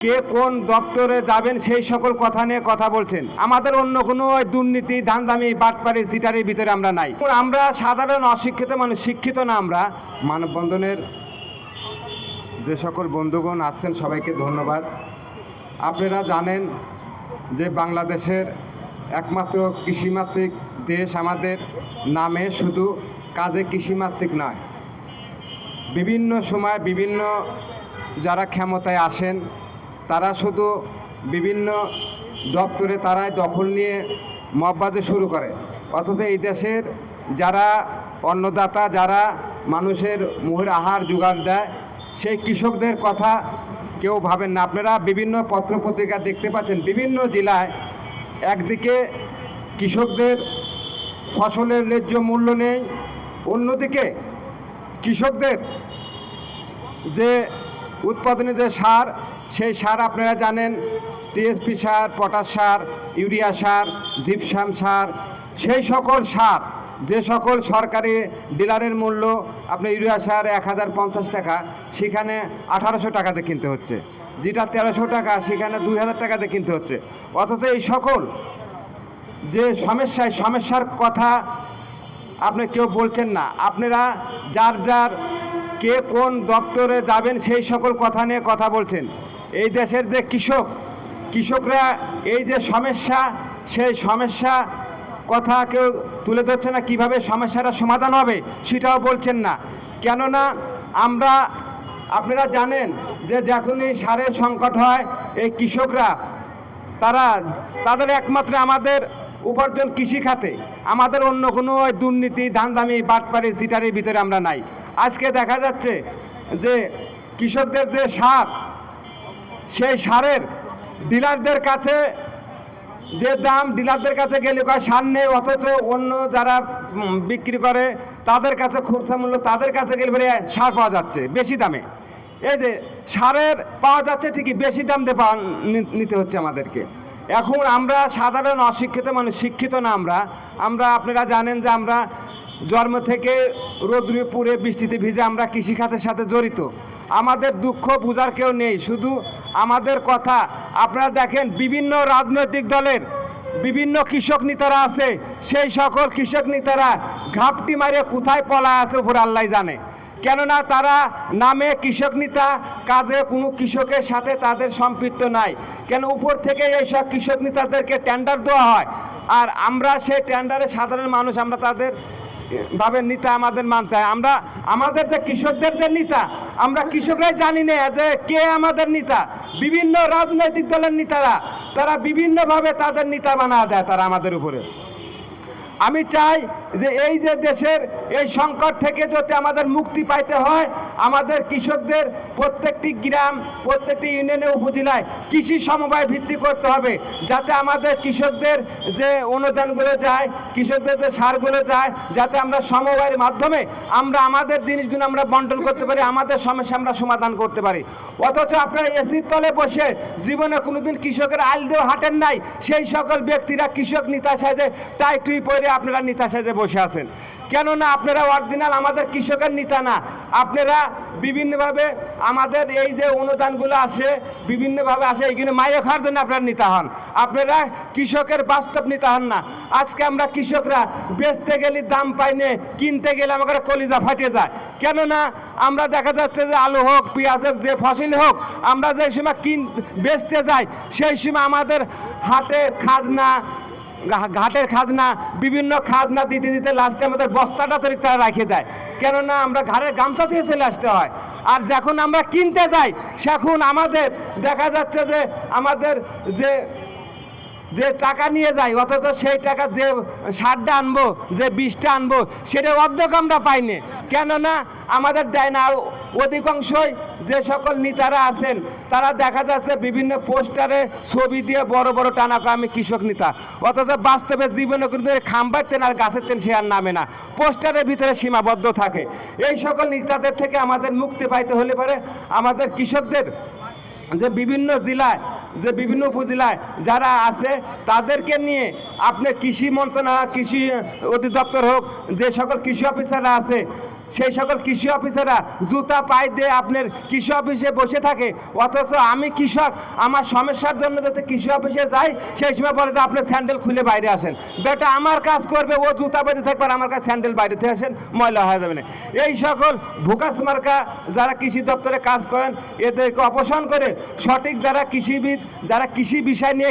কে কোন দপ্তরে যাবেন সেই সকল কথা নিয়ে কথা বলছেন। আমাদের অন্য কোনো দুর্নীতি ধান্দামি বাটপারি সিটারির ভিতরে আমরা নাই। আমরা সাধারণ অশিক্ষিত মানুষ, শিক্ষিত না। আমরা মানববন্ধনের যে সকল বন্ধুগণ আসছেন সবাইকে ধন্যবাদ। আপনারা জানেন যে বাংলাদেশের একমাত্র কৃষিমাত্রিক দেশ আমাদের নামে, শুধু কাজে কৃষিমাত্রিক নয়, বিভিন্ন সময় বিভিন্ন যারা ক্ষমতায় আসেন তারা শুধু বিভিন্ন দপ্তরে তারাই দখল নিয়ে মববাজি শুরু করে, অথচ এই দেশের যারা অন্নদাতা, যারা মানুষের মুখের আহার জোগাড় দেয়, সেই কৃষকদের কথা কেউ ভাবেন না। আপনারা বিভিন্ন পত্রপত্রিকা দেখতে পাচ্ছেন, বিভিন্ন জেলায় একদিকে কৃষকদের ফসলের ন্যায্য মূল্য নেই, অন্যদিকে কৃষকদের যে উৎপাদনের যে সার, সেই সার আপনারা জানেন টিএসপি সার, পটাশ সার, ইউরিয়া সার, জিপসাম সার, সেই সকল সার যে সকল সরকারি ডিলারের মূল্য আপনার ইউরিয়া সার 1050 টাকা, সেখানে 1800 টাকাতে কিনতে হচ্ছে, যেটা 1300 টাকা সেখানে 2000 টাকাতে কিনতে হচ্ছে। অথচ এই সকল যে সমস্যার কথা আপনি কেউ বলছেন না। আপনারা যার যার কে কোন দপ্তরে যাবেন সেই সকল কথা নিয়ে কথা বলছেন। এই দেশের যে কৃষকরা এই যে সমস্যা, সেই সমস্যা কথা কেউ তুলে ধরছে না, কিভাবে সমস্যাটা সমাধান হবে সেটাও বলছেন না। কেননা আপনারা জানেন যে যখনই সারের সংকট হয়, এই কৃষকরা তাদের একমাত্র আমাদের উপার্জন কৃষি খাতে। আমাদের অন্য কোনো দুর্নীতি ধান্দামি বাটপারি সিটারির ভিতরে আমরা নাই। আজকে দেখা যাচ্ছে যে কৃষকদের যে সার, সেই সারের ডিলারদের কাছে যে দাম, ডিলারদের কাছে গেলে কয় সার নেই, অথচ অন্য যারা বিক্রি করে তাদের কাছে খুচরা মূল্য, তাদের কাছে গেলে বলে সার পাওয়া যাচ্ছে বেশি দামে। এই যে সারের পাওয়া যাচ্ছে ঠিকই, বেশি দাম দিয়ে নিতে হচ্ছে আমাদেরকে। এখন আমরা সাধারণ অশিক্ষিত মানুষ, শিক্ষিত না। আমরা আপনারা জানেন যে আমরা জন্ম থেকে রোদ্রে পুড়ে বৃষ্টিতে ভিজে আমরা কৃষিখাতের সাথে জড়িত। আমাদের দুঃখ বোঝার কেউ নেই, শুধু আমাদের কথা। আপনারা দেখেন বিভিন্ন রাজনৈতিক দলের বিভিন্ন কৃষক নেতারা আছে, সেই সকল কৃষক নেতারা ঘাপটি মারে কোথায় পলা আছে উপর আল্লাহ জানে। কেননা তারা নামে কৃষক নেতা, কাজে কোনো কৃষকের সাথে তাদের সম্পৃক্ত নাই। কেন উপর থেকে এইসব কৃষক নেতাদেরকে টেন্ডার দেওয়া হয়, আর আমরা সেই টেন্ডারে সাধারণ মানুষ আমরা তাদের ভাবে নেতা আমাদের মানতে হয়। আমাদের যে কৃষকদের যে নেতা, আমরা কৃষকরাই জানি না যে কে আমাদের নেতা। বিভিন্ন রাজনৈতিক দলের নেতারা তারা বিভিন্নভাবে তাদের নেতা বানা দেয় তারা আমাদের উপরে। আমি চাই যে এই যে দেশের এই সংকট থেকে যাতে আমাদের মুক্তি পাইতে হয়, আমাদের কৃষকদের প্রত্যেকটি গ্রাম, প্রত্যেকটি ইউনিয়নে, উপজেলায় কৃষি সমবায় ভিত্তি করতে হবে, যাতে আমাদের কৃষকদের যে অনুদানগুলো যায়, কৃষকদের যে সারগুলো যায়, যাতে আমরা সমবায়ের মাধ্যমে আমরা আমাদের জিনিসগুলো আমরা বন্টন করতে পারি, আমাদের সমস্যা আমরা সমাধান করতে পারি। অথচ আপনারা এসির তলে বসে জীবনে কোনোদিন কৃষকের আইল দিয়েও হাঁটেন নাই, সেই সকল ব্যক্তিরা কৃষক নেতা সাজে টাই টুই পরে আপনারা নেতা সাজে বসে আছেন। কেননা আপনারা অরিজিনাল আমাদের কৃষকের নেতা না। আপনারা বিভিন্নভাবে আমাদের এই যে অনুদানগুলো আসে, বিভিন্নভাবে আসে, এইগুলো মাইয়ে খাওয়ার জন্য আপনারা নেতা হন। আপনারা কৃষকের বাস্তব নেতা হন না। আজকে আমরা কৃষকরা বেচতে গেলে দাম পাই না, কিনতে গেলে আমাদের কলিজা ফাটে যায়। কেননা আমরা দেখা যাচ্ছে যে আলু হোক, পেঁয়াজ হোক, যে ফসল হোক, আমরা যে সময় বেচতে যাই, সেই সময় আমাদের ঘাটের খাজনা, বিভিন্ন খাজনা দিতে দিতে লাস্টে আমাদের বস্তাটা তৈরি তারা রেখে দেয়। কেননা আমরা ঘাড়ের গামছা থেকে চলে আসতে হয়। আর যখন আমরা কিনতে যাই, সেখন আমাদের দেখা যাচ্ছে যে আমাদের যে টাকা নিয়ে যাই, অথচ সেই টাকা যে সারটা আনবো, যে বীজটা আনবো, সেটা অর্ধেক আমরা পাইনি। কেননা আমাদের দেয় না। অধিকাংশই যে সকল নেতারা আছেন তারা দেখা যাচ্ছে বিভিন্ন পোস্টারে ছবি দিয়ে বড় বড় টানা আমি কৃষক নেতা, অথচ বাস্তবে জীবনে কিন্তু খাম্বার তেন আর গাছের তেল সে আর নামে না, পোস্টারের ভিতরে সীমাবদ্ধ থাকে। এই সকল নেতাদের থেকে আমাদের মুক্তি পাইতে হলে পরে আমাদের কৃষকদের যে বিভিন্ন জেলায়, যে বিভিন্ন উপজেলায় যারা আছে তাদেরকে নিয়ে আপনি কৃষি মন্ত্রণালয়, কৃষি অধিদপ্তর হোক, যে সকল কৃষি অফিসাররা আছে সেই সকল কৃষি অফিসাররা জুতা পায়ে দিয়ে আপনার কৃষি অফিসে বসে থাকে, অথচ আমি কৃষক, আমার সমস্যার জন্য যাতে কৃষি অফিসে যাই, সেই সময় বলে যে আপনি স্যান্ডেল খুলে বাইরে আসেন। বেটা আমার কাজ করবে, ও জুতা বেঁধে থাকবে, আর আমার কাছে স্যান্ডেল বাইরে থেকে আসেন, ময়লা হয়ে যাবে না। এই সকল ভুকাস মার্কা যারা কৃষি দপ্তরে কাজ করেন, এদেরকে অপসারণ করে সঠিক যারা কৃষিবিদ, যারা কৃষি বিষয় নিয়ে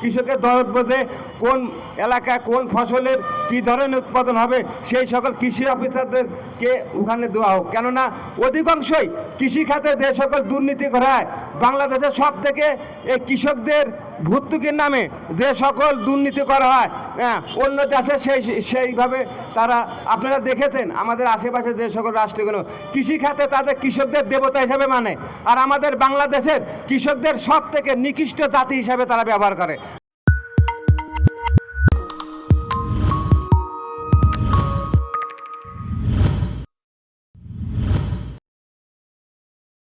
কৃষকের দরদ বোঝে, কোন এলাকায় কোন ফসলের কী ধরনের উৎপাদন হবে, সেই সকল কৃষি অফিসারদেরকে ওখানে দেওয়া হোক। কেননা অধিকাংশই কৃষি খাতে যে সকল দুর্নীতি করা হয়, বাংলাদেশের সব থেকে এই কৃষকদের ভর্তুকির নামে যে সকল দুর্নীতি করা হয়, হ্যাঁ, অন্য দেশে সেইভাবে তারা, আপনারা দেখেছেন আমাদের আশেপাশে যে সকল রাষ্ট্রগুলো কৃষি খাতে তাদের কৃষকদের দেবতা হিসাবে মানে, আর আমাদের বাংলাদেশের কৃষকদের সব থেকে নিকৃষ্ট জাতি হিসাবে তারা ব্যবহার করে।